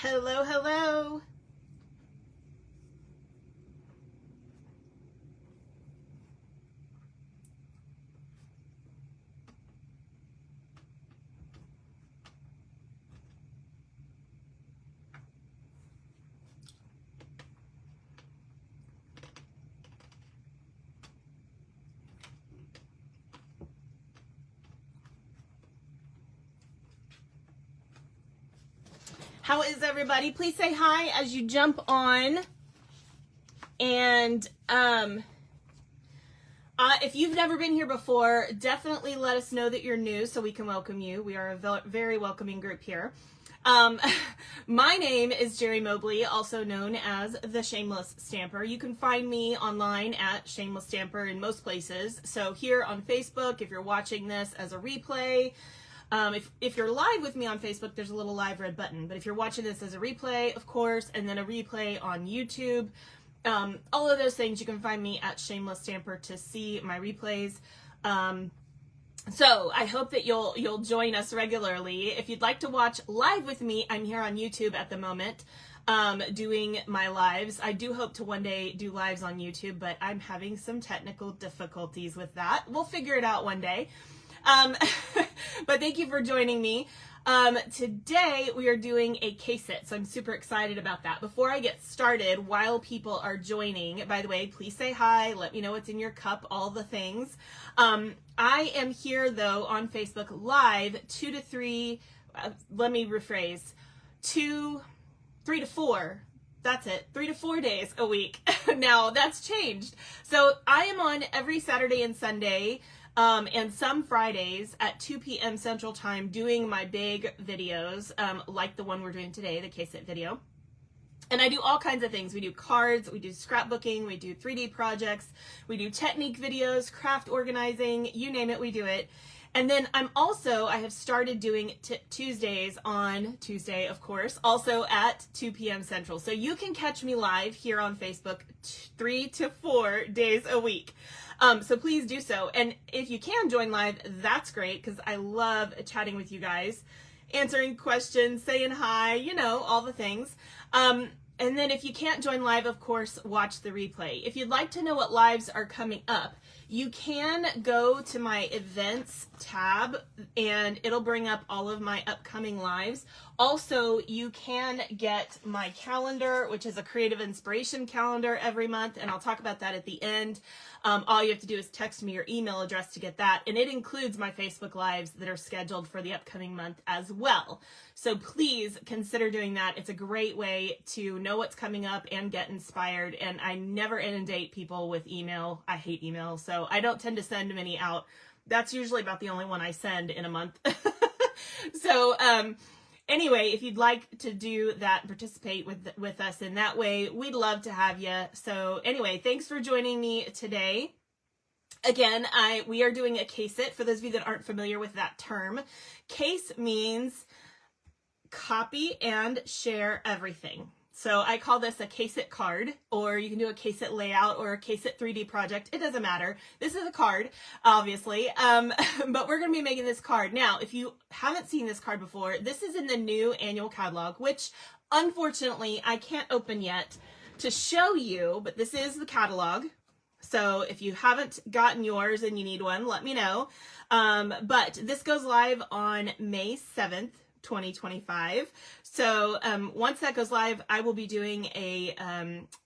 Hello, hello. How is everybody? Please say hi as you jump on. And if you've never been here before, definitely let us know that you're new so we can welcome you. We are a very welcoming group here. My name is Jeri Mobley, also known as the Shameless Stamper. You can find me online at Shameless Stamper in most places. So here on Facebook, if you're watching this as a replay, if you're live with me on Facebook, there's a little live red button. But if you're watching this as a replay, of course, and then a replay on YouTube, all of those things, you can find me at Shameless Stamper to see my replays. So I hope that you'll join us regularly. If you'd like to watch live with me, I'm here on YouTube at the moment, doing my lives. I do hope to one day do lives on YouTube, but I'm having some technical difficulties with that. We'll figure it out one day. But thank you for joining me. Today we are doing a C.A.S.E, so I'm super excited about that. Before I get started, while people are joining, by the way, please say hi, let me know what's in your cup, all the things. I am here though on Facebook live 2 to 3, let me rephrase, 3 to 4. That's it. 3 to 4 days a week. Now that's changed. So I am on every Saturday and Sunday, and some Fridays at 2 p.m. Central Time doing my big videos, like the one we're doing today, the C.A.S.E video. And I do all kinds of things. We do cards, we do scrapbooking, we do 3D projects, we do technique videos, craft organizing, you name it, we do it. And then I have started doing Tuesdays on Tuesday, of course, also at 2 p.m. Central. So you can catch me live here on Facebook 3 to 4 days a week. So please do so. And if you can join live, that's great because I love chatting with you guys, answering questions, saying hi, you know, all the things. And then if you can't join live, of course, watch the replay. If you'd like to know what lives are coming up, you can go to my events tab and it'll bring up all of my upcoming lives. Also, you can get my calendar, which is a creative inspiration calendar every month, and I'll talk about that at the end. All you have to do is text me your email address to get that, and it includes my Facebook lives that are scheduled for the upcoming month as well. So please consider doing that. It's a great way to know what's coming up and get inspired, and I never inundate people with email. I hate email, so I don't tend to send many out. That's usually about the only one I send in a month. So, anyway, if you'd like to do that and participate with us in that way, we'd love to have you. So anyway, thanks for joining me today. Again, we are doing a C.A.S.E for those of you that aren't familiar with that term. C.A.S.E means copy and share everything. So I call this a C.A.S.E card, or you can do a C.A.S.E layout or a C.A.S.E 3D project. It doesn't matter. This is a card, obviously, but we're going to be making this card. Now, if you haven't seen this card before, this is in the new annual catalog, which unfortunately I can't open yet to show you, but this is the catalog. So if you haven't gotten yours and you need one, let me know. But this goes live on May 7th. 2025. So once that goes live, I will be doing a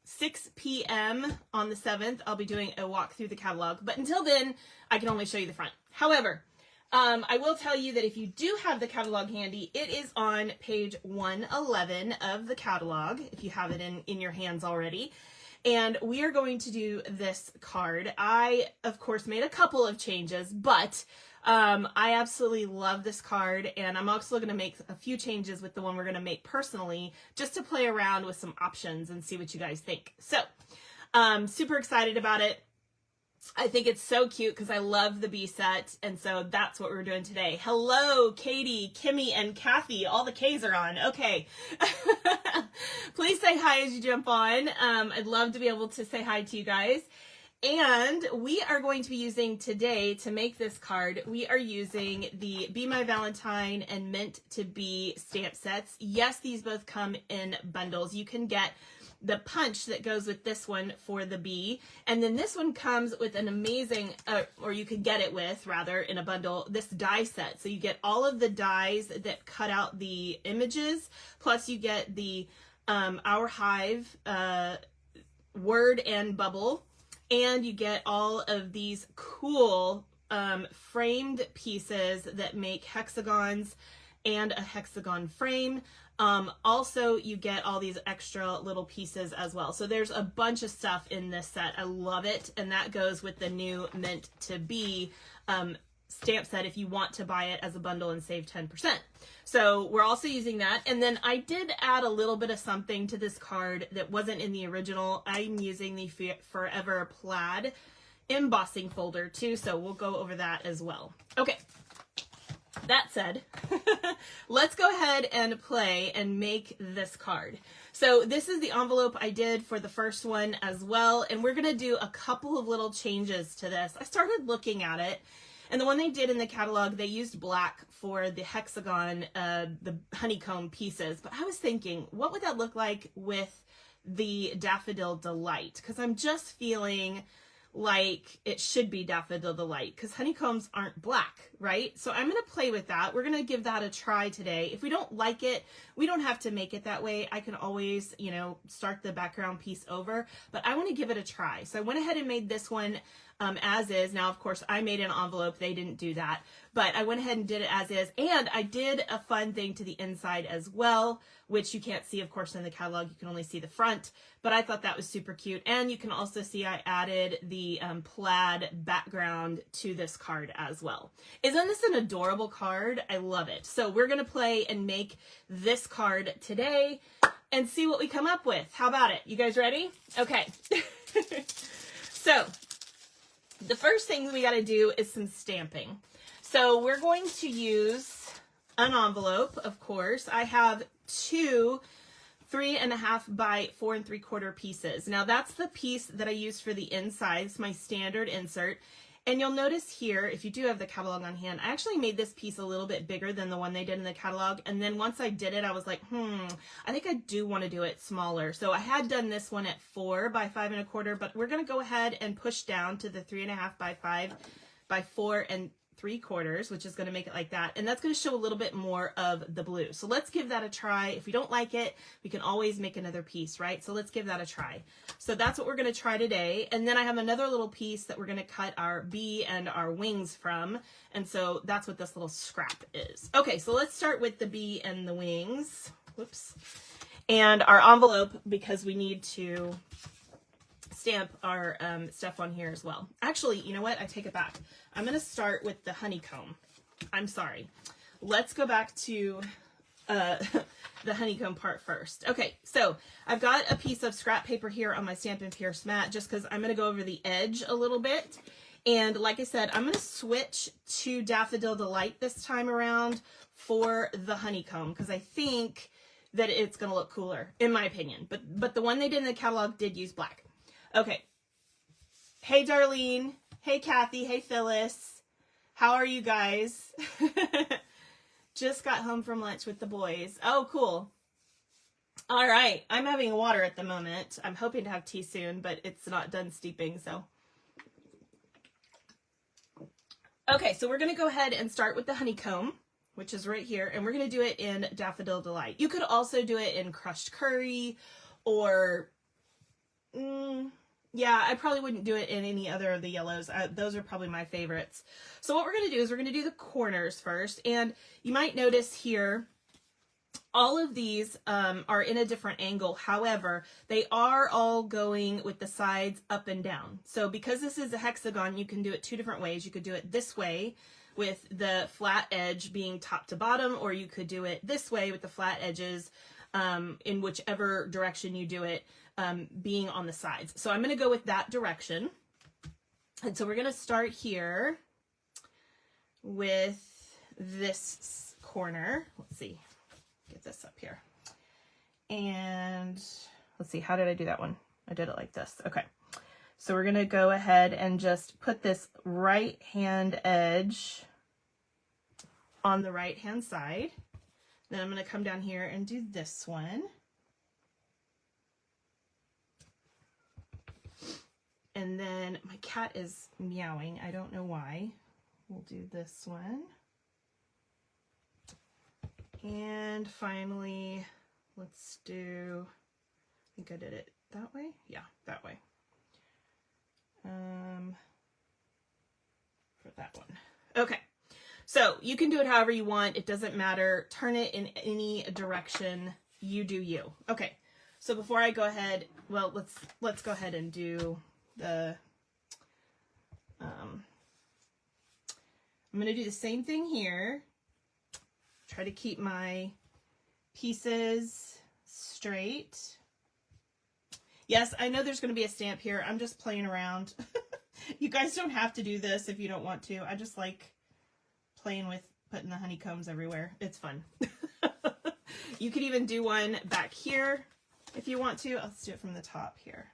6 p.m. on the 7th. I'll be doing a walk through the catalog. But until then, I can only show you the front. However, I will tell you that if you do have the catalog handy, it is on page 111 of the catalog, if you have it in your hands already. And we are going to do this card. I, of course, made a couple of changes, but I absolutely love this card, and I'm also going to make a few changes with the one we're going to make personally, just to play around with some options and see what you guys think. So, super excited about it. I think it's so cute because I love the B set, and so that's what we're doing today. Hello, Katie, Kimmy, and Kathy. All the K's are on. Okay. Please say hi as you jump on. I'd love to be able to say hi to you guys. And we are going to be using today, to make this card, we are using the Be My Valentine and Meant to Be stamp sets. Yes, these both come in bundles. You can get the punch that goes with this one for the bee, and then this one comes with an amazing, or you could get it with, rather, in a bundle, this die set. So you get all of the dies that cut out the images, plus you get the Our Hive word and bubble, and you get all of these cool framed pieces that make hexagons and a hexagon frame. Also, you get all these extra little pieces as well. So there's a bunch of stuff in this set. I love it. And that goes with the new Meant to Be stamp set if you want to buy it as a bundle and save 10%. So we're also using that. And then I did add a little bit of something to this card that wasn't in the original. I'm using the Forever Plaid embossing folder too, so we'll go over that as well. Okay. That said, let's go ahead and play and make this card. So this is the envelope I did for the first one as well, and we're going to do a couple of little changes to this. I started looking at it, and the one they did in the catalog, they used black for the hexagon, the honeycomb pieces, but I was thinking, what would that look like with the Daffodil Delight? Because I'm just feeling like it should be Daffodil Delight, because honeycombs aren't black, right? So I'm going to play with that. We're going to give that a try today. If we don't like it, we don't have to make it that way. I can always, you know, start the background piece over, but I want to give it a try. So I went ahead and made this one as is. Now, of course, I made an envelope. They didn't do that, but I went ahead and did it as is. And I did a fun thing to the inside as well, which you can't see, of course, in the catalog. You can only see the front, but I thought that was super cute. And you can also see I added the plaid background to this card as well. Isn't this an adorable card? I love it. So we're going to play and make this card today and see what we come up with. How about it? You guys ready? Okay. So the first thing we got to do is some stamping. So we're going to use an envelope, of course. I have two 3.5 by 4 3/4 pieces. Now that's the piece that I used for the inside. It's my standard insert. And you'll notice here, if you do have the catalog on hand, I actually made this piece a little bit bigger than the one they did in the catalog. And then once I did it, I was like, I think I do want to do it smaller. So I had done this one at 4 by 5 1/4, but we're going to go ahead and push down to the 3.5 by 5 by 4 3/4, which is going to make it like that. And that's going to show a little bit more of the blue. So let's give that a try. If we don't like it, we can always make another piece, right? So let's give that a try. So that's what we're going to try today. And then I have another little piece that we're going to cut our bee and our wings from. And so that's what this little scrap is. Okay, so let's start with the bee and the wings. Whoops. And our envelope, because we need to stamp our stuff on here as well. Actually, you know what? I take it back. I'm going to start with the honeycomb. I'm sorry. Let's go back to the honeycomb part first. Okay, so I've got a piece of scrap paper here on my Stampin' Pierce mat just because I'm going to go over the edge a little bit. And like I said, I'm going to switch to Daffodil Delight this time around for the honeycomb because I think that it's going to look cooler, in my opinion. But the one they did in the catalog did use black. Okay. Hey, Darlene. Hey, Kathy. Hey, Phyllis. How are you guys? Just got home from lunch with the boys. Oh, cool. All right. I'm having water at the moment. I'm hoping to have tea soon, but it's not done steeping, so. Okay, so we're going to go ahead and start with the honeycomb, which is right here, and we're going to do it in Daffodil Delight. You could also do it in Crushed Curry or... yeah, I probably wouldn't do it in any other of the yellows. Those are probably my favorites. So what we're going to do is we're going to do the corners first. And you might notice here, all of these are in a different angle. However, they are all going with the sides up and down. So because this is a hexagon, you can do it two different ways. You could do it this way with the flat edge being top to bottom, or you could do it this way with the flat edges in whichever direction you do it. Being on the sides. So I'm going to go with that direction. And so we're going to start here with this corner. Let's see, get this up here. And let's see, how did I do that one? I did it like this. Okay. So we're gonna go ahead and just put this right hand edge on the right hand side. Then I'm gonna come down here and do this one. And then my cat is meowing. I don't know why. We'll do this one. And finally, let's do, I think I did it that way. Yeah, that way. For that one. Okay. So you can do it however you want. It doesn't matter. Turn it in any direction. You do you. Okay. So before I go ahead, well, let's go ahead and do the, I'm going to do the same thing here. Try to keep my pieces straight. Yes, I know there's going to be a stamp here. I'm just playing around. You guys don't have to do this if you don't want to. I just like playing with putting the honeycombs everywhere. It's fun. You could even do one back here if you want to. Let's do it from the top here.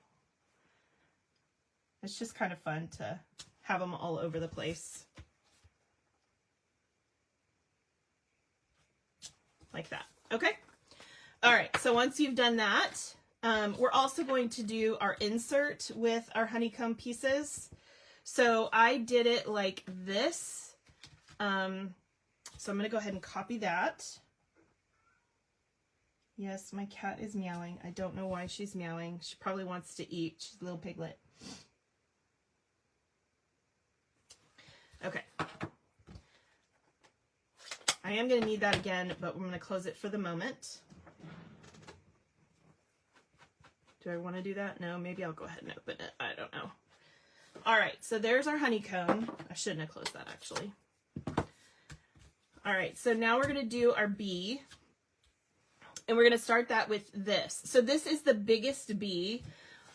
It's just kind of fun to have them all over the place. Like that. Okay. All right. So once you've done that, we're also going to do our insert with our honeycomb pieces. So I did it like this. So I'm going to go ahead and copy that. Yes, my cat is meowing. I don't know why she's meowing. She probably wants to eat. She's a little piglet. Okay. I am going to need that again, but I'm going to close it for the moment. Do I want to do that? No, maybe I'll go ahead and open it. I don't know. All right, so there's our honeycomb. I shouldn't have closed that, actually. All right, so now we're going to do our bee. And we're going to start that with this. So this is the biggest bee.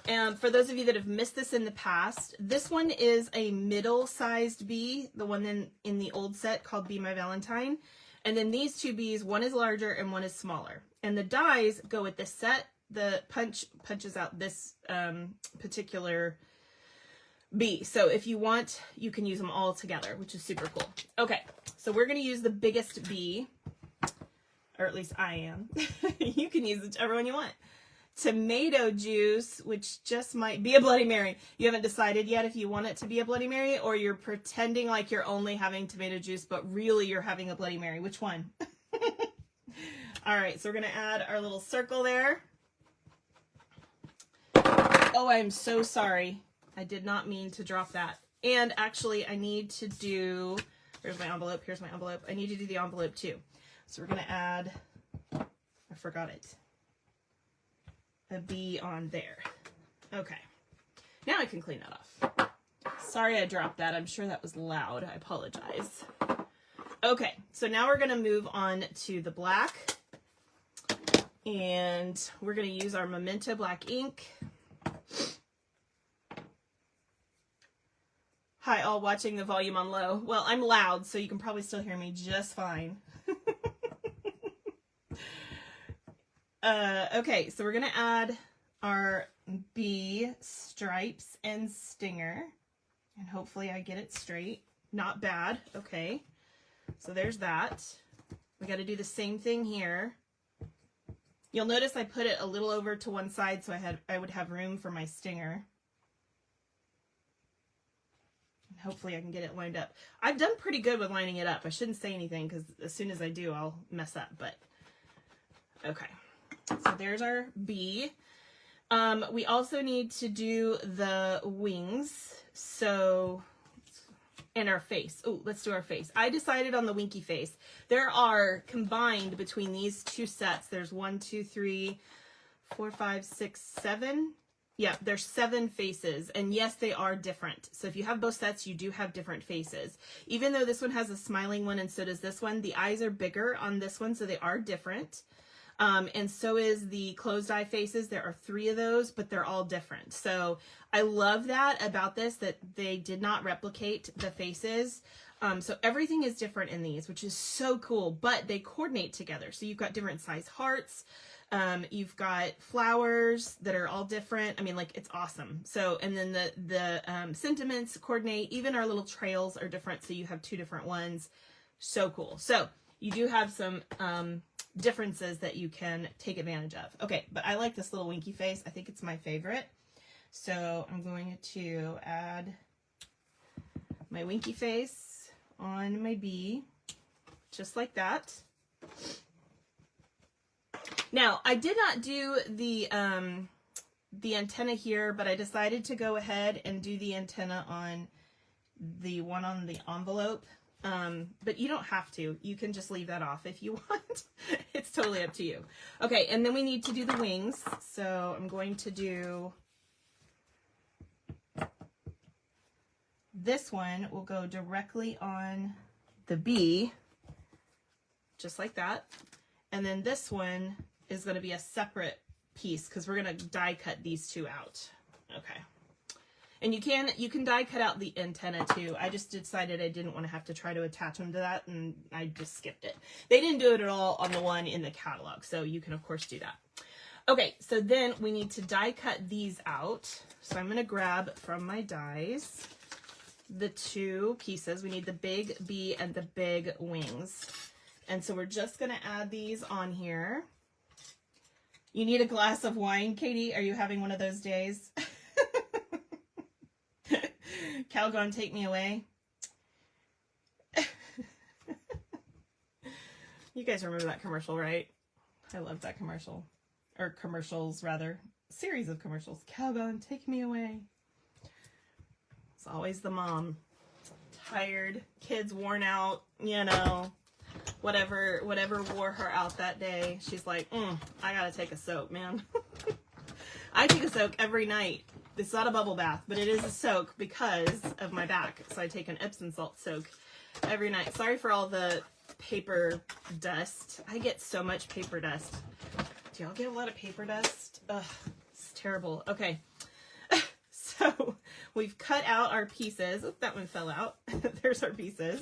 And for those of you that have missed this in the past, this one is a middle-sized bee, the one in the old set called Be My Valentine. And then these two bees, one is larger and one is smaller. And the dies go with this set. The punches out this particular bee. So if you want, you can use them all together, which is super cool. Okay, so we're going to use the biggest bee, or at least I am. You can use whichever one you want. Tomato juice, which just might be a Bloody Mary. You haven't decided yet if you want it to be a Bloody Mary, or you're pretending like you're only having tomato juice, but really you're having a Bloody Mary. Which one? All right, so we're going to add our little circle there. Oh, I'm so sorry. I did not mean to drop that. And actually, I need to do, here's my envelope, here's my envelope. I need to do the envelope too. So we're going to add, I forgot it, a bee on there. Okay. Now I can clean that off. Sorry I dropped that. I'm sure that was loud. I apologize. Okay, so now we're going to move on to the black. And we're going to use our Memento black ink. Hi, all watching the volume on low. Well, I'm loud, so you can probably still hear me just fine. Okay, so we're going to add our bee stripes and stinger. And hopefully I get it straight. Not bad. Okay, so there's that. We got to do the same thing here. You'll notice I put it a little over to one side so I would have room for my stinger. And hopefully I can get it lined up. I've done pretty good with lining it up. I shouldn't say anything because as soon as I do, I'll mess up. But okay, so there's our bee. We also need to do the wings. So, and our face. Oh, let's do our face. I decided on the winky face. There are combined between these two sets. There's 1, 2, 3, 4, 5, 6, 7. Yeah, there's 7 faces. And yes, they are different. So if you have both sets, you do have different faces. Even though this one has a smiling one and so does this one, the eyes are bigger on this one, so they are different. And so is the closed eye faces. There are 3 of those, but they're all different. So I love that about this, that they did not replicate the faces. So everything is different in these, which is so cool, but they coordinate together. So you've got different size hearts. You've got flowers that are all different. I mean, like, it's awesome. So, and then the sentiments coordinate. Even our little trails are different. So you have 2 different ones. So cool. So you do have some differences that you can take advantage of. Okay, but I like this little winky face. I think it's my favorite. So I'm going to add my winky face on my bee, just like that. Now, I did not do the antenna here, but I decided to go ahead and do the antenna on the one on the envelope. But you don't have to. You can just leave that off if you want. It's totally up to you. Okay, and then we need to do the wings. So I'm going to do this one will go directly on the bee, just like that. And then this one is going to be a separate piece because we're going to die cut these 2 out. Okay. And you can die cut out the antenna too. I just decided I didn't want to have to try to attach them to that, and I just skipped it. They didn't do it at all on the one in the catalog, so you can of course do that. Okay, so then we need to die cut these out. So I'm going to grab from my dies the 2 pieces. We need the big bee and the big wings. And so we're just going to add these on here. You need a glass of wine, Katie. Are you having one of those days? Calgon, take me away. You guys remember that commercial, right? I love that commercial. Or commercials, rather. Series of commercials. Calgon, take me away. It's always the mom. Tired, kids worn out, you know, whatever wore her out that day. She's like, I gotta take a soak, man. I take a soak every night. It's not a bubble bath, but it is a soak because of my back. So I take an Epsom salt soak every night. Sorry for all the paper dust. I get so much paper dust. Do y'all get a lot of paper dust? Ugh, it's terrible. Okay. So we've cut out our pieces. Oop, that one fell out. There's our pieces.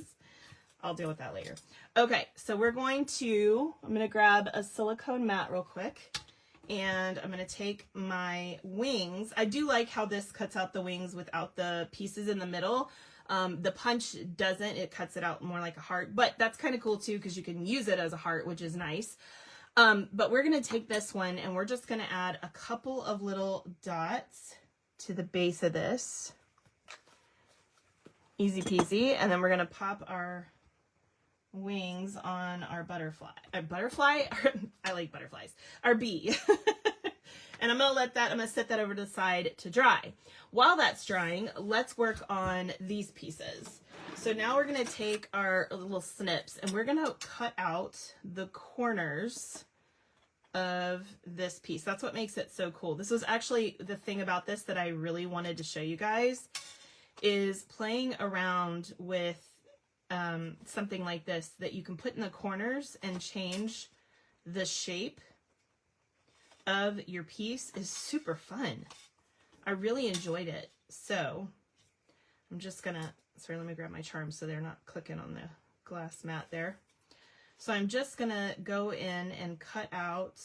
I'll deal with that later. Okay, so I'm going to grab a silicone mat real quick, and I'm going to take my wings. I do like how this cuts out the wings without the pieces in the middle. The punch doesn't. It cuts it out more like a heart, but that's kind of cool too because you can use it as a heart, which is nice. But we're going to take this one and we're just going to add a couple of little dots to the base of this. Easy peasy. And then we're going to pop our wings on our butterfly. Butterfly? I like butterflies. Our bee. And I'm going to set that over to the side to dry. While that's drying, let's work on these pieces. So now we're going to take our little snips and we're going to cut out the corners of this piece. That's what makes it so cool. This was actually the thing about this that I really wanted to show you guys, is playing around with something like this that you can put in the corners and change the shape of your piece is super fun. I really enjoyed it. So I'm just gonna, sorry, let me grab my charms so they're not clicking on the glass mat there. So I'm just gonna go in and cut out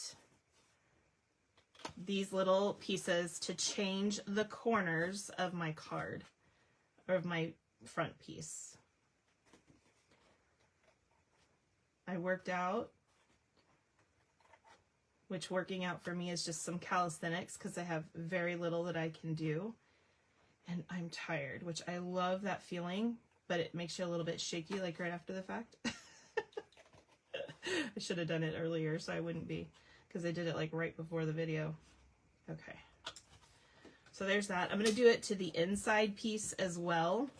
these little pieces to change the corners of my card, or of my front piece. I worked out, which working out for me is just some calisthenics because I have very little that I can do. And I'm tired, which I love that feeling, but it makes you a little bit shaky, like right after the fact. I should have done it earlier so I wouldn't be, because I did it like right before the video. Okay. So there's that. I'm going to do it to the inside piece as well.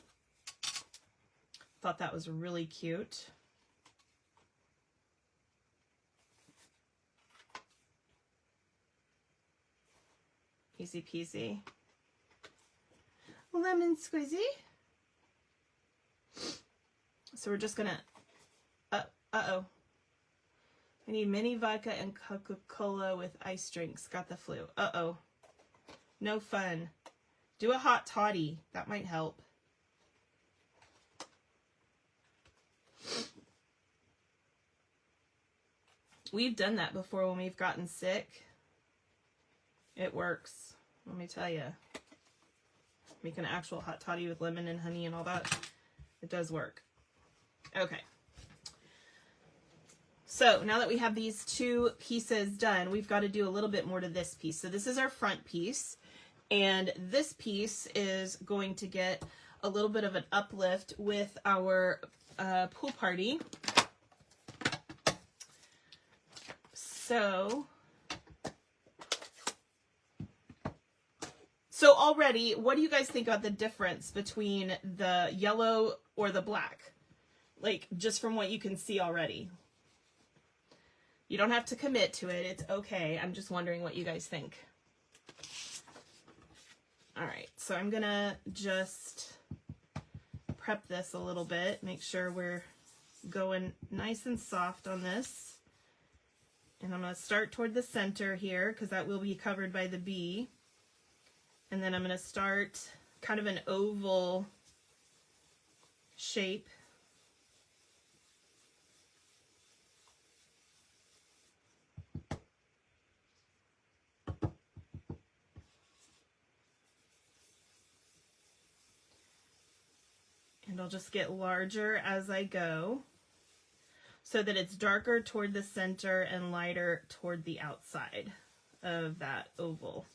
Thought that was really cute. Easy peasy. Lemon squeezy. So we're just gonna, uh-oh. I need mini vodka and Coca-Cola with ice drinks. Got the flu. Uh-oh. No fun. Do a hot toddy. That might help. We've done that before when we've gotten sick. It works. Let me tell you. Make an actual hot toddy with lemon and honey and all that. It does work. Okay. So now that we have these two pieces done, we've got to do a little bit more to this piece. So this is our front piece, and this piece is going to get a little bit of an uplift with our pool party. So already, what do you guys think about the difference between the yellow or the black? Like, just from what you can see already. You don't have to commit to it. It's okay. I'm just wondering what you guys think. All right, so I'm gonna just prep this a little bit, make sure we're going nice and soft on this. And I'm gonna start toward the center here because that will be covered by the bee. And then I'm gonna start kind of an oval shape. And I'll just get larger as I go so that it's darker toward the center and lighter toward the outside of that oval.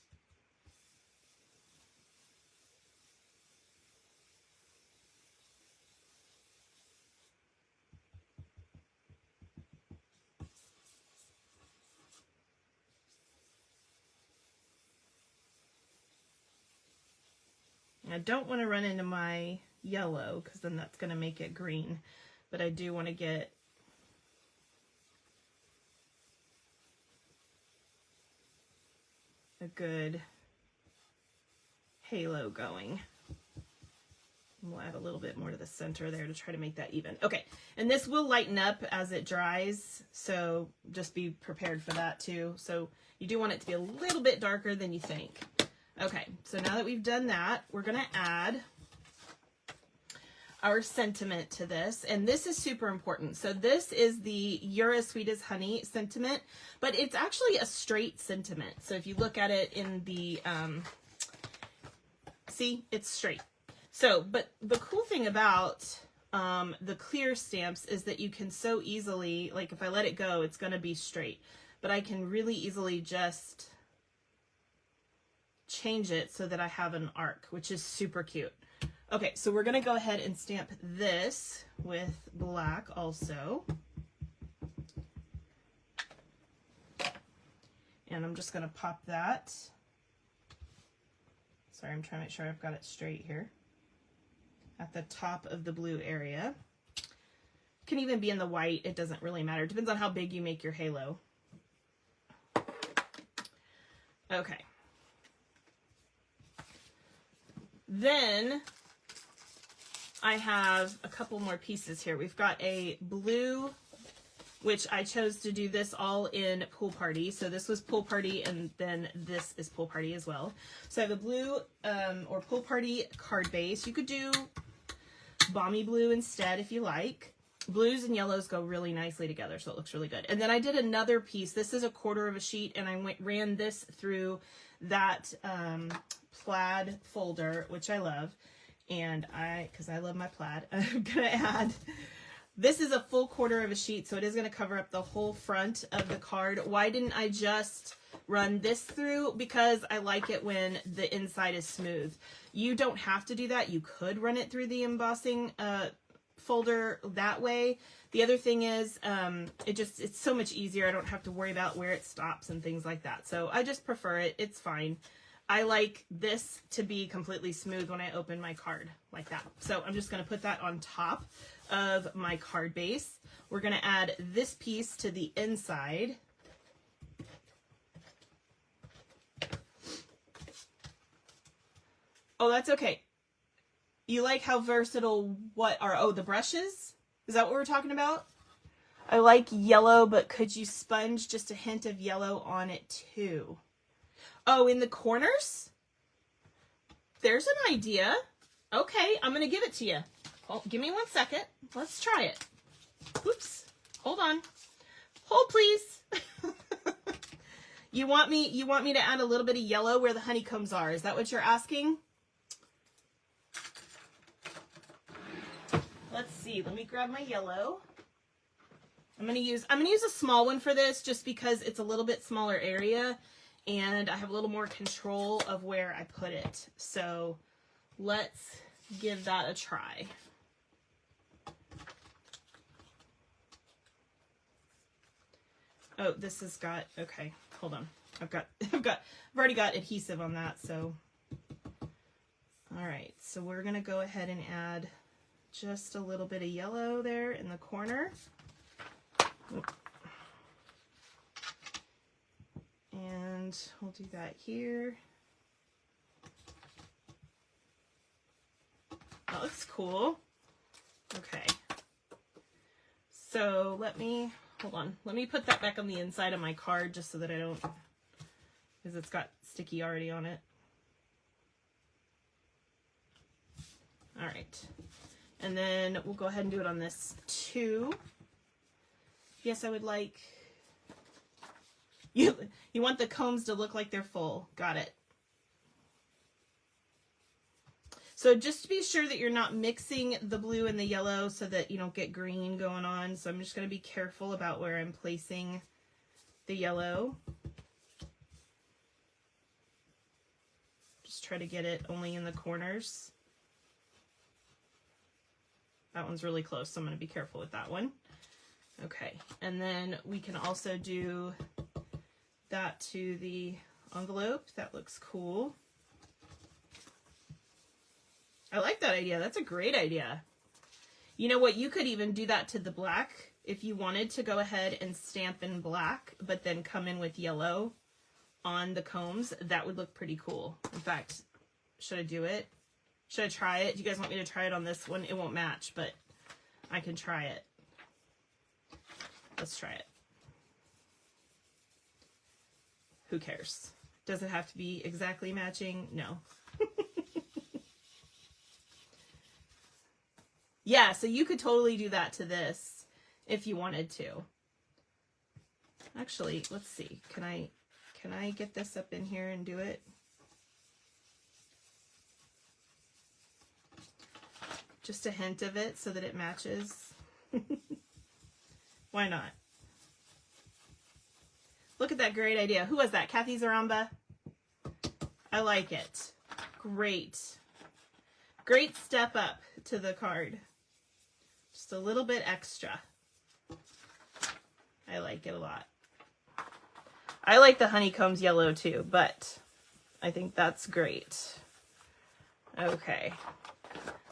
I don't want to run into my yellow because then that's going to make it green, but I do want to get a good halo going. We'll add a little bit more to the center there to try to make that even. Okay, and this will lighten up as it dries, so just be prepared for that too. So you do want it to be a little bit darker than you think. Okay, so now that we've done that, we're gonna add our sentiment to this, and this is super important. So this is the "You're as sweet as honey" sentiment, but it's actually a straight sentiment. So if you look at it in the, see, it's straight. So, but the cool thing about the clear stamps is that you can so easily, like if I let it go, it's gonna be straight, but I can really easily just change it so that I have an arc, which is super cute. Okay, so we're gonna go ahead and stamp this with black also. And I'm just gonna pop that. Sorry, I'm trying to make sure I've got it straight here. At the top of the blue area. Can even be in the white, it doesn't really matter. It depends on how big you make your halo. Okay. Then I have a couple more pieces here. We've got a blue, which I chose to do this all in Pool Party. So this was Pool Party, and then this is Pool Party as well. So I have a blue or Pool Party card base. You could do Balmy Blue instead if you like. Blues and yellows go really nicely together, so it looks really good. And then I did another piece. This is a 1/4 of a sheet, and I ran this through that plaid folder, which I love, and because I love my plaid, I'm gonna add, this is a full 1/4 of a sheet, so it is gonna cover up the whole front of the card. Why didn't I just run this through? Because I like it when the inside is smooth. You don't have to do that. You could run it through the embossing folder that way. The other thing is, it's so much easier. I don't have to worry about where it stops and things like that. So I just prefer it. It's fine. I like this to be completely smooth when I open my card like that. So I'm just going to put that on top of my card base. We're going to add this piece to the inside. Oh, that's okay. You like how versatile the brushes? Is that what we're talking about? I like yellow, but could you sponge just a hint of yellow on it too? Oh, in the corners? There's an idea. Okay, I'm going to give it to you. Oh, give me 1 second. Let's try it. Oops. Hold on. Hold, please. You want me to add a little bit of yellow where the honeycombs are? Is that what you're asking? Let's see. Let me grab my yellow. I'm gonna use a small one for this just because it's a little bit smaller area and I have a little more control of where I put it. So let's give that a try. Oh, this has got, okay, hold on. I've already got adhesive on that, so. All right, so we're gonna go ahead and add just a little bit of yellow there in the corner. And we'll do that here. That looks cool. Okay. So hold on. Let me put that back on the inside of my card just so that I don't, because it's got sticky already on it. All right. And then we'll go ahead and do it on this too. Yes, I would like, you want the combs to look like they're full. Got it. So just to be sure that you're not mixing the blue and the yellow so that you don't get green going on. So I'm just going to be careful about where I'm placing the yellow. Just try to get it only in the corners. That one's really close, so I'm going to be careful with that one. Okay, and then we can also do that to the envelope. That looks cool. I like that idea. That's a great idea. You know what? You could even do that to the black if you wanted to go ahead and stamp in black, but then come in with yellow on the combs. That would look pretty cool. In fact, should I do it? Should I try it? Do you guys want me to try it on this one? It won't match, but I can try it. Let's try it. Who cares? Does it have to be exactly matching? No. Yeah, so you could totally do that to this if you wanted to. Actually, let's see. Can I get this up in here and do it? Just a hint of it so that it matches. Why not? Look at that great idea. Who was that? Kathy Zaramba? I like it. Great. Great step up to the card. Just a little bit extra. I like it a lot. I like the honeycombs yellow too, but I think that's great. Okay.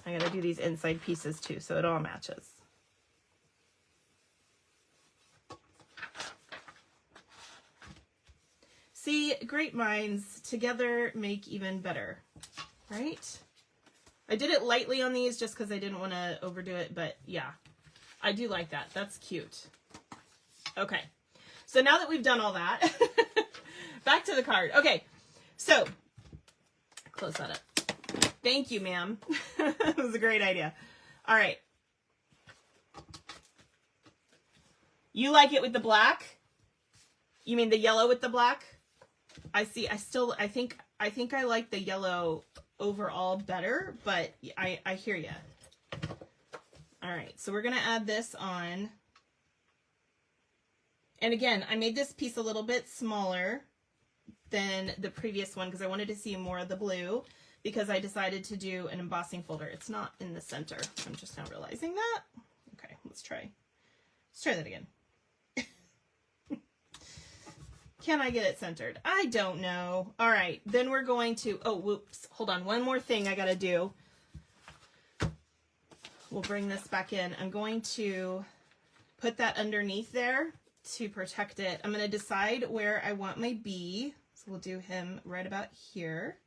I'm going to do these inside pieces too, so it all matches. See, great minds together make even better, right? I did it lightly on these just because I didn't want to overdo it, but yeah, I do like that. That's cute. Okay, so now that we've done all that, back to the card. Okay, so close that up. Thank you, ma'am. That was a great idea. All right. You like it with the black? You mean the yellow with the black? I see. I think I like the yellow overall better, but I hear ya. All right, so we're gonna add this on. And again, I made this piece a little bit smaller than the previous one because I wanted to see more of the blue because I decided to do an embossing folder. It's not in the center. I'm just now realizing that. Okay, let's try that again. Can I get it centered? I don't know. All right, then we're going to, oh, whoops, hold on. One more thing I gotta do. We'll bring this back in. I'm going to put that underneath there to protect it. I'm gonna decide where I want my bee. So we'll do him right about here.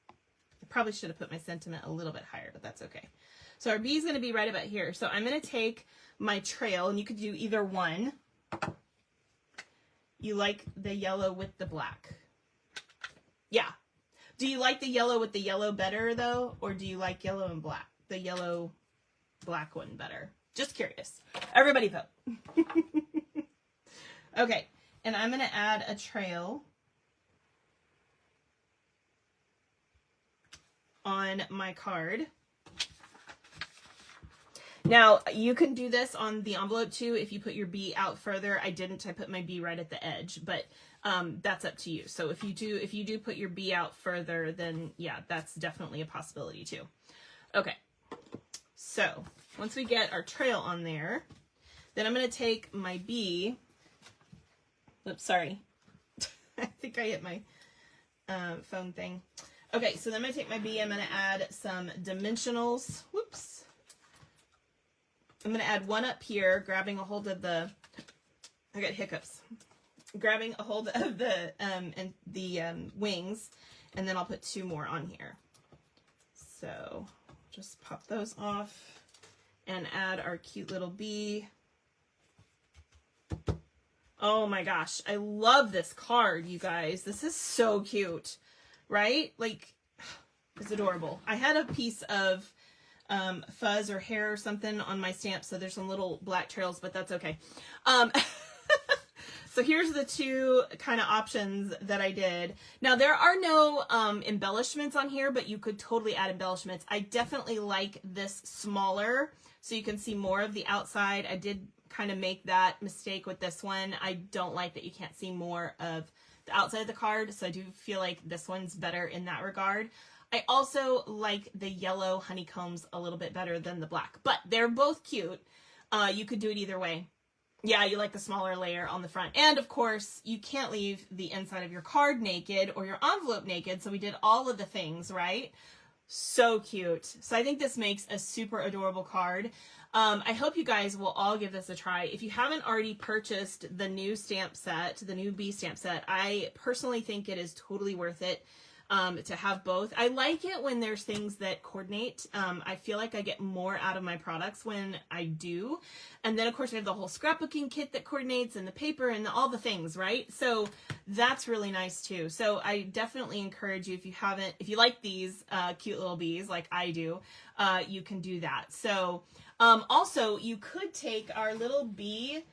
I probably should have put my sentiment a little bit higher, but that's okay. So our bee is gonna be right about here. So I'm gonna take my trail, and you could do either one. You like the yellow with the black? Yeah. Do you like the yellow with the yellow better though? Or do you like yellow and black? The yellow black one better? Just curious. Everybody vote. Okay, and I'm going to add a trail on my card. Now, you can do this on the envelope too if you put your B out further. I didn't. I put my B right at the edge, but that's up to you. So if you do put your B out further, then yeah, that's definitely a possibility too. Okay, so once we get our trail on there, then I'm going to take my B. Oops, sorry. I think I hit my phone thing. Okay, so then I'm going to take my B. I'm going to add some dimensionals. Whoops. I'm going to add one up here, grabbing a hold of the, I got hiccups, grabbing a hold of the wings, and then I'll put two more on here. So just pop those off and add our cute little bee. Oh my gosh, I love this card, you guys. This is so cute, right? Like, it's adorable. I had a piece of fuzz or hair or something on my stamp, so there's some little black trails, but that's okay. So here's the two kind of options that I did. Now there are no embellishments on here, but you could totally add embellishments. I definitely like this smaller so you can see more of the outside. I did kind of make that mistake with this one. I don't like that you can't see more of the outside of the card, so I do feel like this one's better in that regard. I also like the yellow honeycombs a little bit better than the black, but they're both cute. You could do it either way. Yeah, you like the smaller layer on the front. And of course, you can't leave the inside of your card naked or your envelope naked, so we did all of the things, right? So cute. So I think this makes a super adorable card. I hope you guys will all give this a try. If you haven't already purchased the new stamp set, the new B stamp set, I personally think it is totally worth it. To have both. I like it when there's things that coordinate. I feel like I get more out of my products when I do. And then of course we have the whole scrapbooking kit that coordinates and the paper and all the things, right? So that's really nice too. So I definitely encourage you, if you like these cute little bees like I do, you can do that. So also you could take our little bee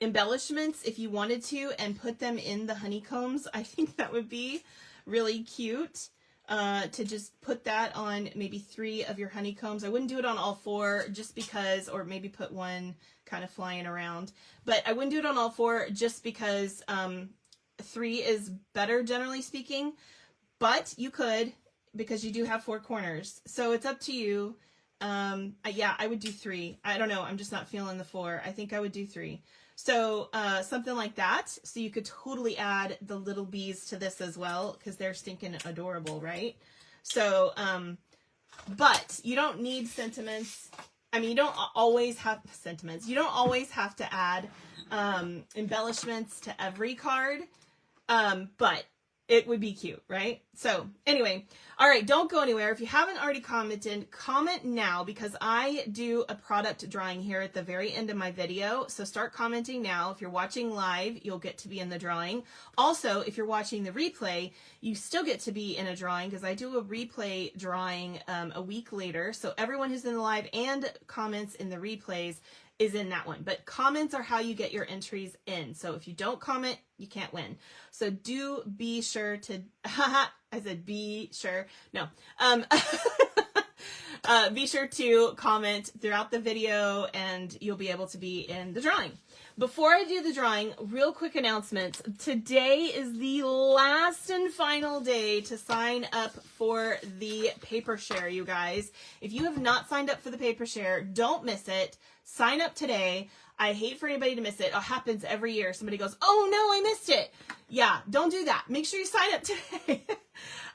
embellishments if you wanted to and put them in the honeycombs. I think that would be really cute to just put that on maybe 3 of your honeycombs. I wouldn't do it on all 4 just because, or maybe put one kind of flying around, but I wouldn't do it on all 4 just because 3 is better generally speaking, but you could because you do have 4 corners. So it's up to you. Yeah, I would do 3. I don't know. I'm just not feeling the 4. I think I would do 3. So something like that. So you could totally add the little bees to this as well because they're stinking adorable, right? So, but you don't need sentiments. I mean, you don't always have sentiments. You don't always have to add embellishments to every card, but it would be cute, right? So anyway, all right, don't go anywhere. If you haven't already commented, comment now because I do a product drawing here at the very end of my video. So start commenting now. If you're watching live, you'll get to be in the drawing. Also, if you're watching the replay, you still get to be in a drawing because I do a replay drawing a week later. So everyone who's in the live and comments in the replays is in that one. But comments are how you get your entries in. So if you don't comment, you can't win. So do be sure to, I said be sure, no. Be sure to comment throughout the video and you'll be able to be in the drawing. Before I do the drawing, real quick announcements. Today is the last and final day to sign up for the paper share, you guys. If you have not signed up for the paper share, don't miss it. Sign up today. I hate for anybody to miss it. It happens every year. Somebody goes, oh no, I missed it. Yeah, don't do that. Make sure you sign up today.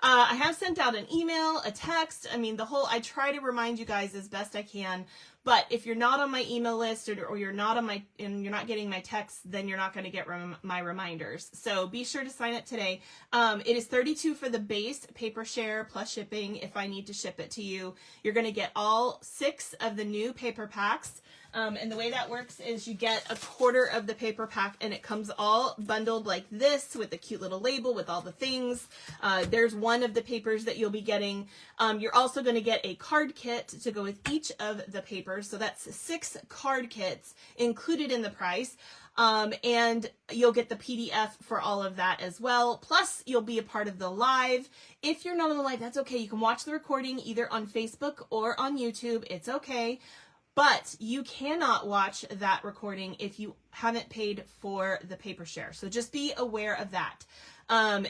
I have sent out an email, a text. I mean, I try to remind you guys as best I can. But if you're not on my email list or you're not on and you're not getting my texts, then you're not going to get my reminders. So be sure to sign up today. It is $32 for the base paper share plus shipping if I need to ship it to you. You're going to get all 6 of the new paper packs. And the way that works is you get a quarter of the paper pack, and it comes all bundled like this with a cute little label with all the things. There's one of the papers that you'll be getting. You're also going to get a card kit to go with each of the papers. So that's 6 card kits included in the price. And you'll get the PDF for all of that as well. Plus, you'll be a part of the live. If you're not on the live, that's okay. You can watch the recording either on Facebook or on YouTube. It's okay. But you cannot watch that recording if you haven't paid for the paper share. So just be aware of that.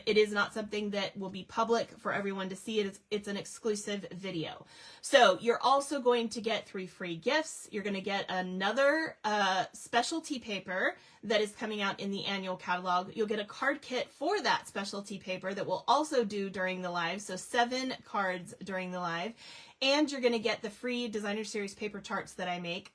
It is not something that will be public for everyone to see. It's an exclusive video. So you're also going to get 3 free gifts. You're going to get another specialty paper that is coming out in the annual catalog. You'll get a card kit for that specialty paper that we'll also do during the live. So 7 cards during the live. And you're going to get the free Designer Series paper charts that I make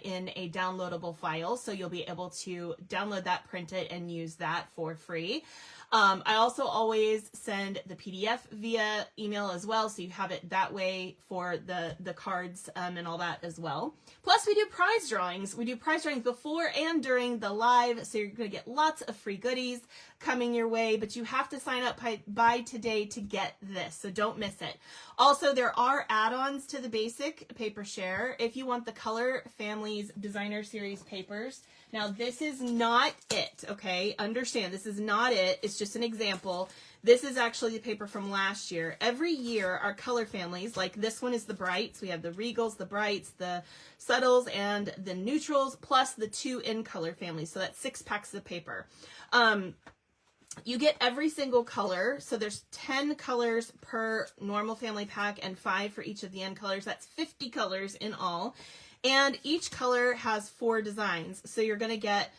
in a downloadable file. So you'll be able to download that, print it, and use that for free. I also always send the PDF via email as well, so you have it that way for the cards and all that as well. Plus, we do prize drawings. We do prize drawings before and during the live, so you're going to get lots of free goodies coming your way, but you have to sign up by today to get this, so don't miss it. Also, there are add-ons to the basic paper share if you want the Color Families Designer Series papers. Now, this is not it, okay? Understand, this is not it. It's just an example. This is actually the paper from last year. Every year, our color families, like this one is the brights. We have the regals, the brights, the subtles, and the neutrals, plus the 2 in color families. So that's 6 packs of paper. You get every single color. So there's 10 colors per normal family pack and 5 for each of the in colors. That's 50 colors in all. And each color has 4 designs. So you're going to get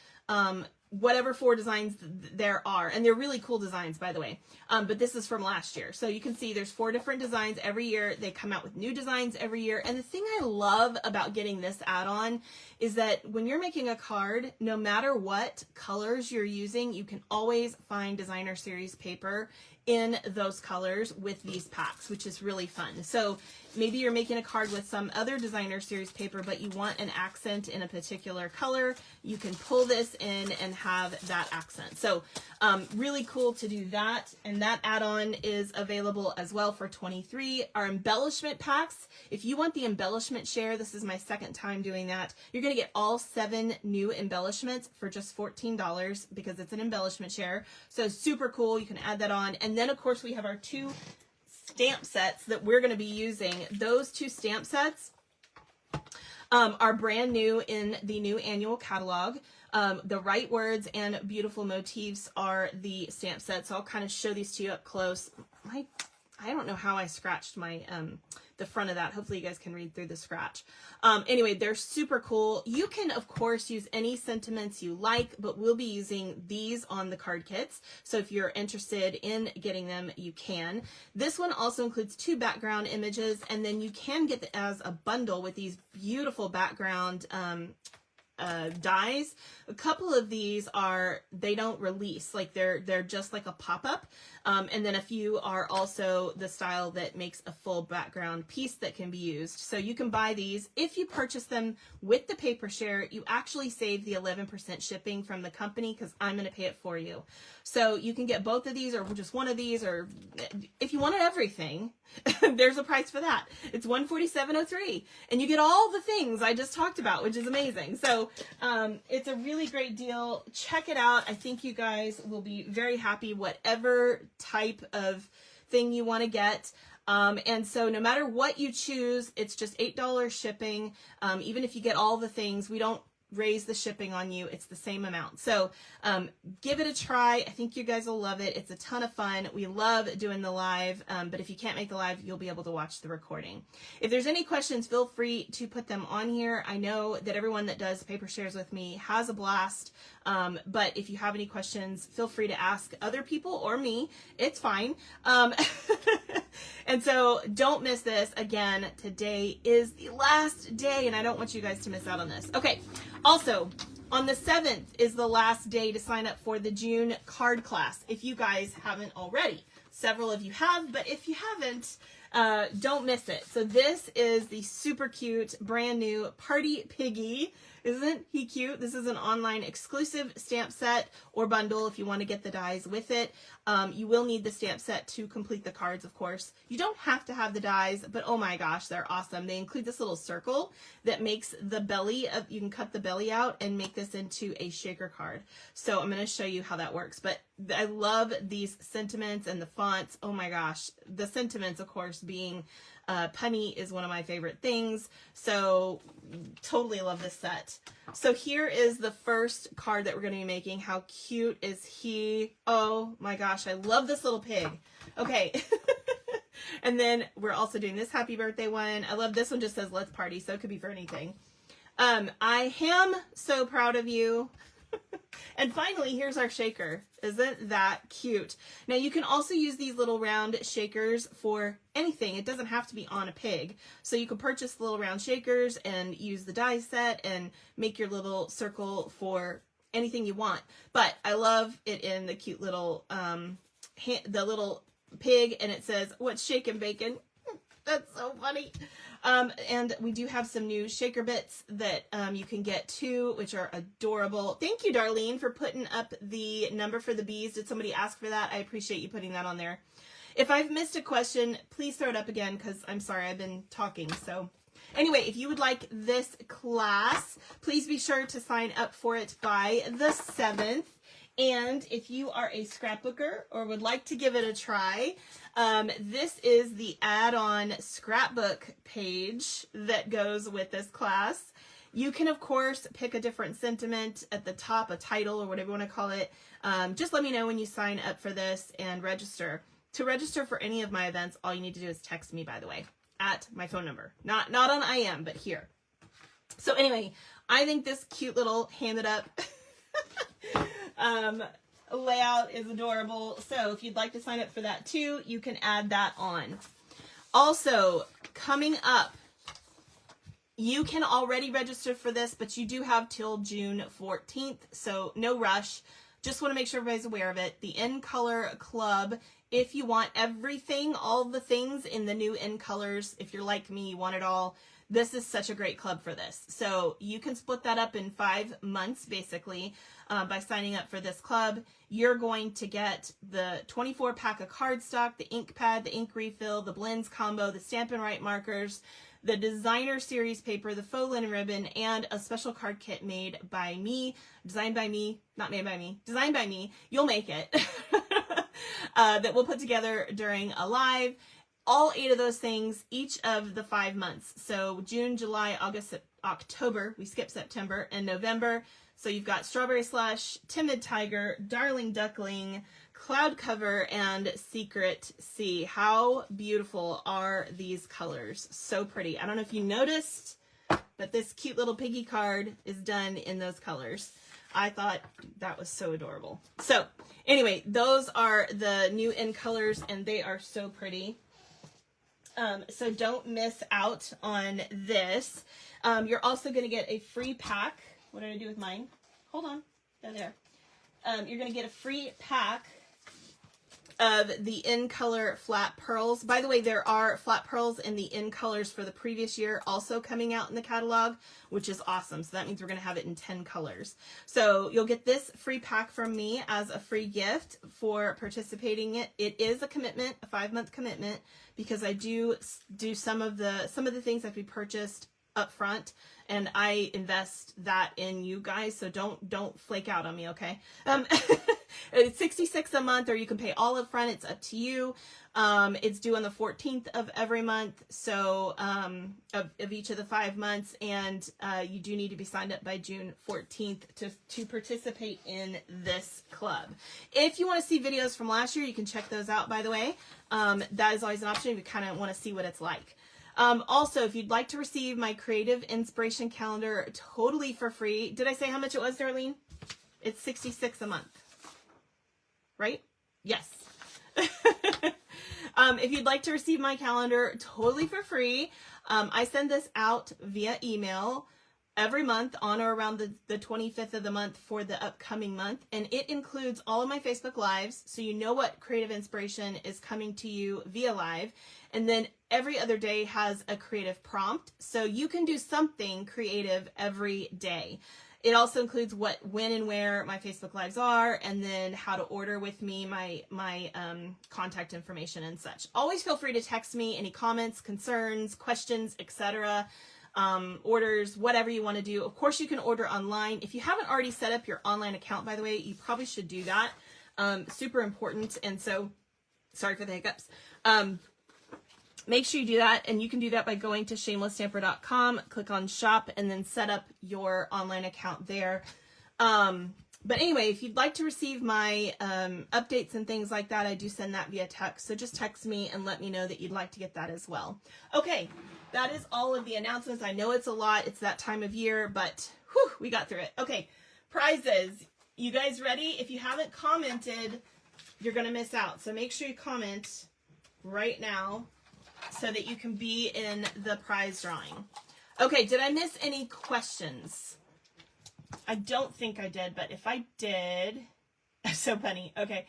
whatever 4 designs there are. And they're really cool designs, by the way. But this is from last year. So you can see there's 4 different designs every year. They come out with new designs every year. And the thing I love about getting this add-on is that when you're making a card, no matter what colors you're using, you can always find Designer Series paper in those colors with these packs, which is really fun. So maybe you're making a card with some other Designer Series paper, but you want an accent in a particular color. You can pull this in and have that accent. So really cool to do that. And that add-on is available as well for $23. Our embellishment packs, if you want the embellishment share, this is my 2nd time doing that. You're going to get all 7 new embellishments for just $14 because it's an embellishment share. So super cool. You can add that on. And then, of course, we have our 2 stamp sets that we're going to be using. Those 2 stamp sets are brand new in the new annual catalog. The Right Words and Beautiful Motifs are the stamp sets. So I'll kind of show these to you up close. I don't know how I scratched my the front of that. Hopefully you guys can read through the scratch. Anyway, they're super cool. You can, of course, use any sentiments you like, but we'll be using these on the card kits. So if you're interested in getting them, you can. This one also includes 2 background images, and then you can get it as a bundle with these beautiful background dies. A couple of these they don't release, like they're just like a pop-up, and then a few are also the style that makes a full background piece that can be used. So you can buy these. If you purchase them with the paper share, you actually save the 11% shipping from the company because I'm going to pay it for you. So you can get both of these or just one of these, or if you wanted everything, there's a price for that. It's $147.03, and you get all the things I just talked about, which is amazing. So it's a really great deal. Check it out. I think you guys will be very happy, whatever type of thing you want to get. And so no matter what you choose, it's just $8 shipping. Even if you get all the things, we don't raise the shipping on you. It's the same amount. So give it a try. I think you guys will love it. It's a ton of fun. We love doing the live, but if you can't make the live, you'll be able to watch the recording. If there's any questions, feel free to put them on here. I know that everyone that does paper shares with me has a blast, but if you have any questions, feel free to ask other people or me. It's fine. And so don't miss this. Again, today is the last day, and I don't want you guys to miss out on this. Okay. Also, on the 7th is the last day to sign up for the June card class, if you guys haven't already. Several of you have, but if you haven't, Don't miss it. So this is the super cute, brand new Party Piggy. Isn't he cute? This is an online exclusive stamp set or bundle if you want to get the dies with it. You will need the stamp set to complete the cards, of course. You don't have to have the dies, but oh my gosh, they're awesome. They include this little circle that makes the belly of, you can cut the belly out and make this into a shaker card. So I'm going to show you how that works. But I love these sentiments and the fonts. Oh my gosh. The sentiments, of course, being punny is one of my favorite things. So totally love this set. So here is the first card that we're going to be making. How cute is he? Oh my gosh, I love this little pig. Okay. And then we're also doing this happy birthday one. I love this one, just says let's party, so it could be for anything. I am so proud of you. And finally, here's our shaker. Isn't that cute? Now you can also use these little round shakers for anything. It doesn't have to be on a pig. So you can purchase little round shakers and use the die set and make your little circle for anything you want. But I love it in the cute little, the little pig, and it says, "What's shaking, bacon?" That's so funny. And we do have some new shaker bits that you can get too, which are adorable. Thank you, Darlene, for putting up the number for the bees. Did somebody ask for that? I appreciate you putting that on there. If I've missed a question, please throw it up again, because I'm sorry, I've been talking. So anyway, if you would like this class, please be sure to sign up for it by the 7th. And if you are a scrapbooker or would like to give it a try, this is the add-on scrapbook page that goes with this class. You can, of course, pick a different sentiment at the top, a title or whatever you want to call it. Just let me know when you sign up for this and register. To register for any of my events, all you need to do is text me, by the way, at my phone number. Not on IM, but here. So anyway, I think this cute little hand it up layout is adorable. So if you'd like to sign up for that too, you can add that on. Also, coming up, you can already register for this, but you do have till June 14th, so no rush. Just want to make sure everybody's aware of it. The In Color Club, if you want everything, all the things in the new In Colors, if you're like me, you want it all, this is such a great club for this. So you can split that up in 5 months, basically, by signing up for this club. You're going to get the 24 pack of cardstock, the ink pad, the ink refill, the blends combo, the Stampin' Right markers, the designer series paper, the faux linen ribbon, and a special card kit made by me, designed by me, not made by me, designed by me. You'll make it. That we'll put together during a live. All 8 of those things, each of the 5 months. So June, July, August, October, we skip September, and November. So you've got Strawberry Slush, Timid Tiger, Darling Duckling, Cloud Cover, and Secret Sea. How beautiful are these colors? So pretty. I don't know if you noticed, but this cute little piggy card is done in those colors. I thought that was so adorable. So anyway, those are the new In Colors, and they are so pretty. So don't miss out on this. You're also going to get a free pack. What did I do with mine? Hold on. There. You're going to get a free pack of the In Color flat pearls. By the way, there are flat pearls in the In Colors for the previous year also coming out in the catalog, which is awesome. So that means we're going to have it in 10 colors. So you'll get this free pack from me as a free gift for participating in it. It is a commitment, a 5-month commitment, because I do some of the things that we purchased up front, and I invest that in you guys, so don't flake out on me, okay? It's $66 a month, or you can pay all up front. It's up to you. It's due on the 14th of every month, so of each of the 5 months, and you do need to be signed up by June 14th to participate in this club. If you want to see videos from last year, you can check those out, by the way. That is always an option if you kind of want to see what it's like. Also, if you'd like to receive my Creative Inspiration Calendar totally for free, did I say how much it was, Darlene? It's $66 a month, right? Yes. If you'd like to receive my calendar totally for free, I send this out via email every month on or around the 25th of the month for the upcoming month. And it includes all of my Facebook Lives, so you know what creative inspiration is coming to you via live. And then every other day has a creative prompt, so you can do something creative every day. It also includes what, when, and where my Facebook Lives are, and then how to order with me, my contact information and such. Always feel free to text me any comments, concerns, questions, etc., orders, whatever you want to do. Of course, you can order online. If you haven't already set up your online account, by the way, you probably should do that. Super important. And so, sorry for the hiccups. Make sure you do that, and you can do that by going to shamelessstamper.com, click on shop, and then set up your online account there. But anyway, if you'd like to receive my updates and things like that, I do send that via text. So just text me and let me know that you'd like to get that as well. Okay, that is all of the announcements. I know it's a lot. It's that time of year, but whew, we got through it. Okay, prizes. You guys ready? If you haven't commented, you're going to miss out. So make sure you comment right now so that you can be in the prize drawing. Okay, did I miss any questions? I don't think I did, but if I did, so funny. Okay.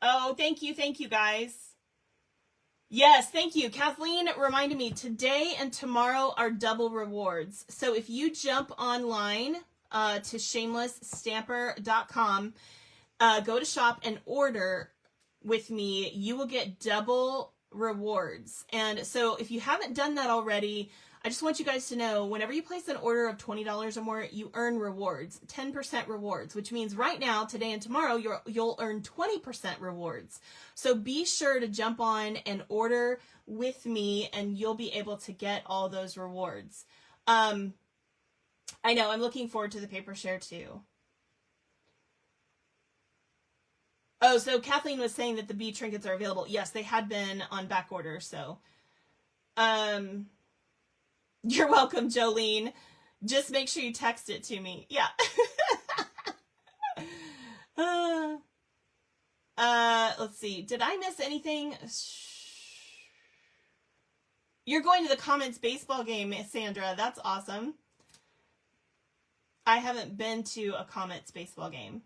Oh, thank you guys. Yes, thank you. Kathleen reminded me today and tomorrow are double rewards. So if you jump online to shamelessstamper.com, go to shop and order with me, you will get double rewards. And so if you haven't done that already, I just want you guys to know, whenever you place an order of $20 or more, you earn rewards, 10% rewards, which means right now, today and tomorrow, you'll earn 20% rewards. So be sure to jump on and order with me, and you'll be able to get all those rewards. I know, I'm looking forward to the paper share too. Oh, so Kathleen was saying that the bee trinkets are available. Yes, they had been on back order, so. You're welcome, Jolene. Just make sure you text it to me. Yeah. Let's see. Did I miss anything? You're going to the Comments baseball game, Sandra. That's awesome. I haven't been to a Comments baseball game.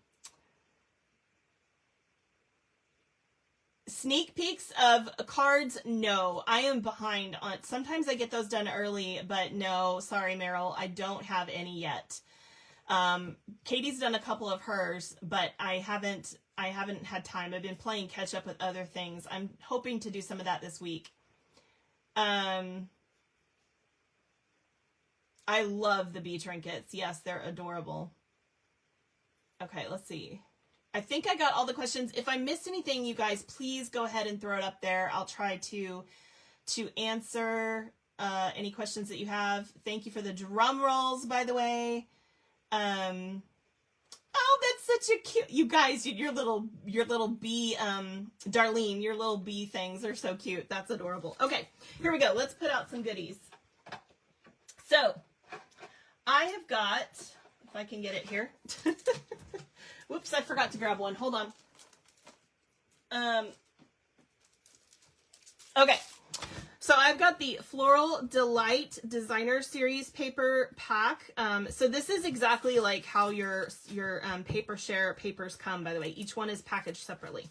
Sneak peeks of cards? No, I am behind on. Sometimes I get those done early, but no, sorry, Meryl, I don't have any yet. Katie's done a couple of hers, but I haven't had time. I've been playing catch up with other things. I'm hoping to do some of that this week. I love the bee trinkets. Yes, they're adorable. Okay, let's see. I think I got all the questions. If I missed anything, you guys, please go ahead and throw it up there. I'll try to answer any questions that you have. Thank you for the drum rolls, by the way. Oh, that's such a cute, you guys, your little bee, Darlene, your little bee things are so cute. That's adorable. Okay, here we go. Let's put out some goodies. So I have got, if I can get it here. Whoops, I forgot to grab one. Hold on. Okay. So I've got the Floral Delight Designer Series paper pack. So this is exactly like how your paper share papers come, by the way. Each one is packaged separately.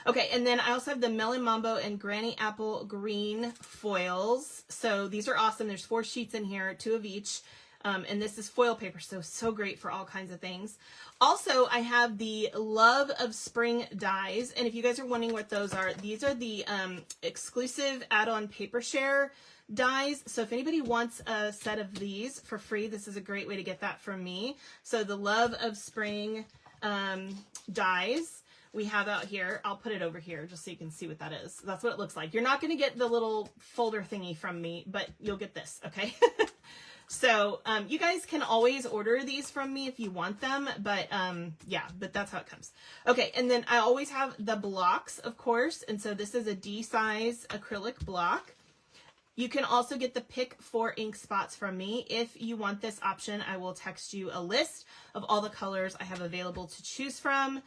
Okay, and then I also have the Melon Mambo and Granny Apple Green foils. So these are awesome. There's 4 sheets in here, 2 of each. And this is foil paper, so great for all kinds of things. Also, I have the Love of Spring dies, and if you guys are wondering what those are, these are the exclusive add-on paper share dies. So if anybody wants a set of these for free, this is a great way to get that from me. So the Love of Spring dies we have out here. I'll put it over here just so you can see what that is. That's what it looks like. You're not going to get the little folder thingy from me, but you'll get this, okay? So, you guys can always order these from me if you want them, but, yeah, but that's how it comes. Okay, and then I always have the blocks, of course, and so this is a D-size acrylic block. You can also get the Pick 4 ink spots from me. If you want this option, I will text you a list of all the colors I have available to choose from.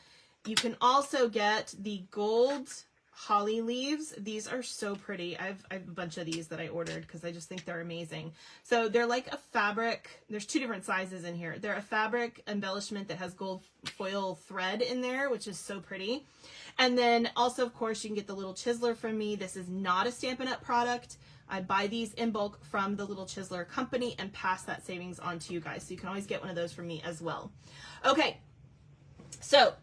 You can also get the gold holly leaves. These are so pretty. I have a bunch of these that I ordered because I just think they're amazing. So they're like a fabric. There's two different sizes in here. They're a fabric embellishment that has gold foil thread in there, which is so pretty. And then also, of course, you can get the little chiseler from me. This is not a Stampin' Up! Product. I buy these in bulk from the little chiseler company and pass that savings on to you guys. So you can always get one of those from me as well. Okay, so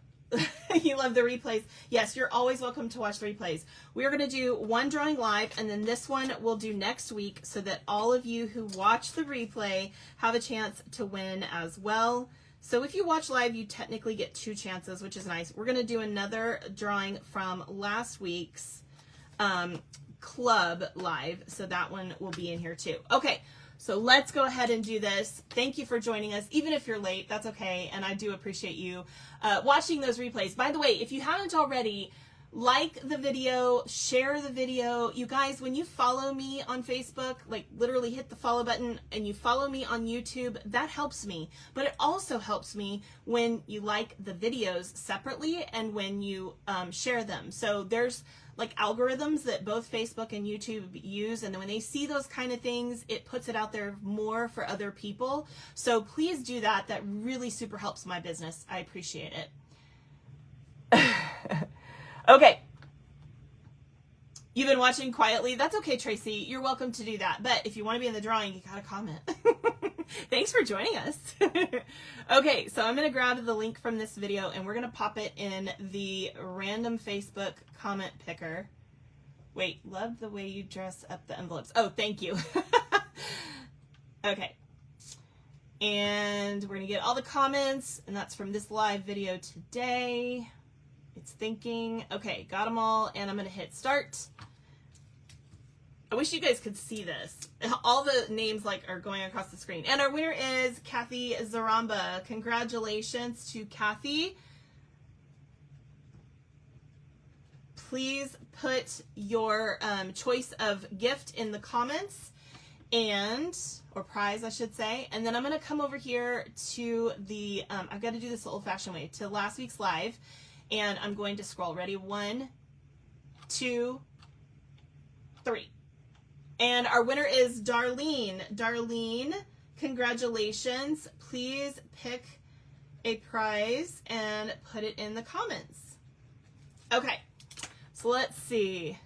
you love the replays. Yes, you're always welcome to watch the replays. We are going to do one drawing live, and then this one we'll do next week so that all of you who watch the replay have a chance to win as well. So if you watch live, you technically get 2 chances, which is nice. We're going to do another drawing from last week's club live, so that one will be in here too. Okay, so let's go ahead and do this. Thank you for joining us. Even if you're late, that's okay, and I do appreciate you watching those replays. By the way, if you haven't already, like the video, share the video. You guys, when you follow me on Facebook, like literally hit the follow button, and you follow me on YouTube, that helps me. But it also helps me when you like the videos separately and when you share them. So there's like algorithms that both Facebook and YouTube use, and then when they see those kind of things, it puts it out there more for other people. So please do that. That really super helps my business. I appreciate it. Okay. You've been watching quietly. That's okay, Tracy. You're welcome to do that. But if you want to be in the drawing, you gotta comment. Thanks for joining us. Okay, so I'm going to grab the link from this video and we're going to pop it in the random Facebook comment picker. Wait, love the way you dress up the envelopes. Oh, thank you. Okay. And we're going to get all the comments, and that's from this live video today. It's thinking. Okay, got them all, and I'm going to hit start. I wish you guys could see this. All the names like are going across the screen. And our winner is Kathy Zaramba. Congratulations to Kathy. Please put your choice of gift in the comments, or prize, I should say. And then I'm going to come over here to the, I've got to do this the old-fashioned way, to last week's live. And I'm going to scroll. Ready? 1, 2, 3. And our winner is Darlene. Darlene, congratulations. Please pick a prize and put it in the comments. Okay, so let's see.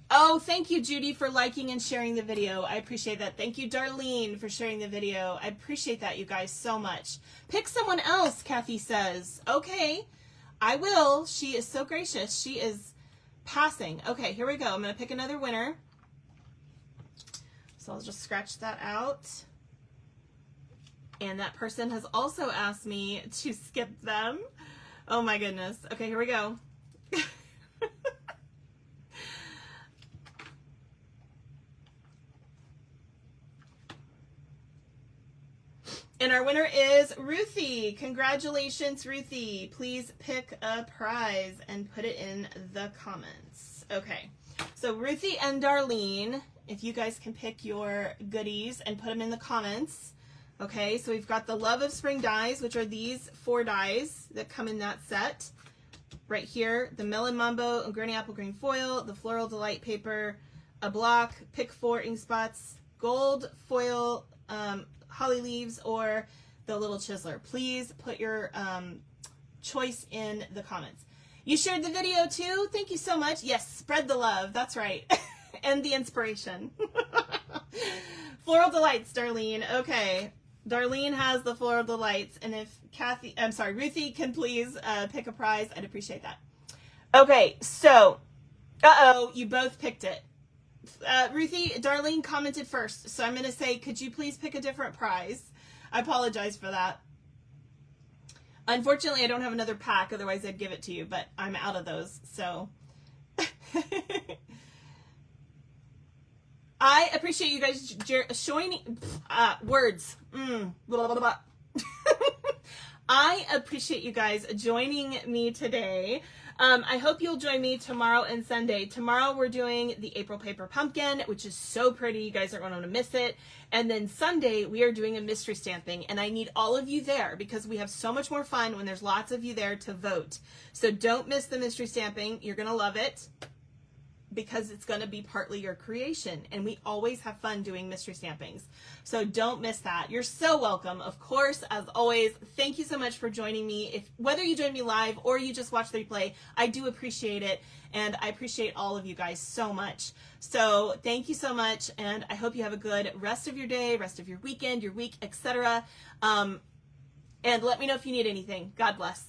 Oh, thank you, Judy, for liking and sharing the video. I appreciate that. Thank you, Darlene, for sharing the video. I appreciate that, you guys, so much. Pick someone else, Kathy says. Okay, I will. She is so gracious. She is passing. Okay, here we go. I'm going to pick another winner. So I'll just scratch that out. And that person has also asked me to skip them. Oh my goodness. Okay, here we go. And our winner is Ruthie. Congratulations, Ruthie. Please pick a prize and put it in the comments. Okay, so Ruthie and Darlene, if you guys can pick your goodies and put them in the comments. Okay, so we've got the Love of Spring dies, which are these 4 dies that come in that set. Right here, the Melon Mambo and Granny Apple Green foil, the Floral Delight paper, a block, pick 4 ink spots, gold foil, holly leaves, or the little chiseler. Please put your choice in the comments. You shared the video too? Thank you so much. Yes, spread the love. That's right. And the inspiration. Floral Delights, Darlene. Okay. Darlene has the Floral Delights, and if Ruthie can please pick a prize, I'd appreciate that. Okay, so, you both picked it. Ruthie, Darlene commented first, so I'm going to say, could you please pick a different prize? I apologize for that. Unfortunately, I don't have another pack, otherwise I'd give it to you, but I'm out of those, so. I appreciate you guys showing words. Blah, blah, blah, blah. I appreciate you guys joining me today. I hope you'll join me tomorrow and Sunday. Tomorrow we're doing the April Paper Pumpkin, which is so pretty. You guys aren't going to want to miss it. And then Sunday we are doing a mystery stamping, and I need all of you there because we have so much more fun when there's lots of you there to vote. So don't miss the mystery stamping. You're going to love it, because it's going to be partly your creation, and we always have fun doing mystery stampings. So don't miss that. You're so welcome. Of course, as always, thank you so much for joining me. Whether you join me live or you just watch the replay, I do appreciate it, and I appreciate all of you guys so much. So thank you so much, and I hope you have a good rest of your day, rest of your weekend, your week, etc. And let me know if you need anything. God bless.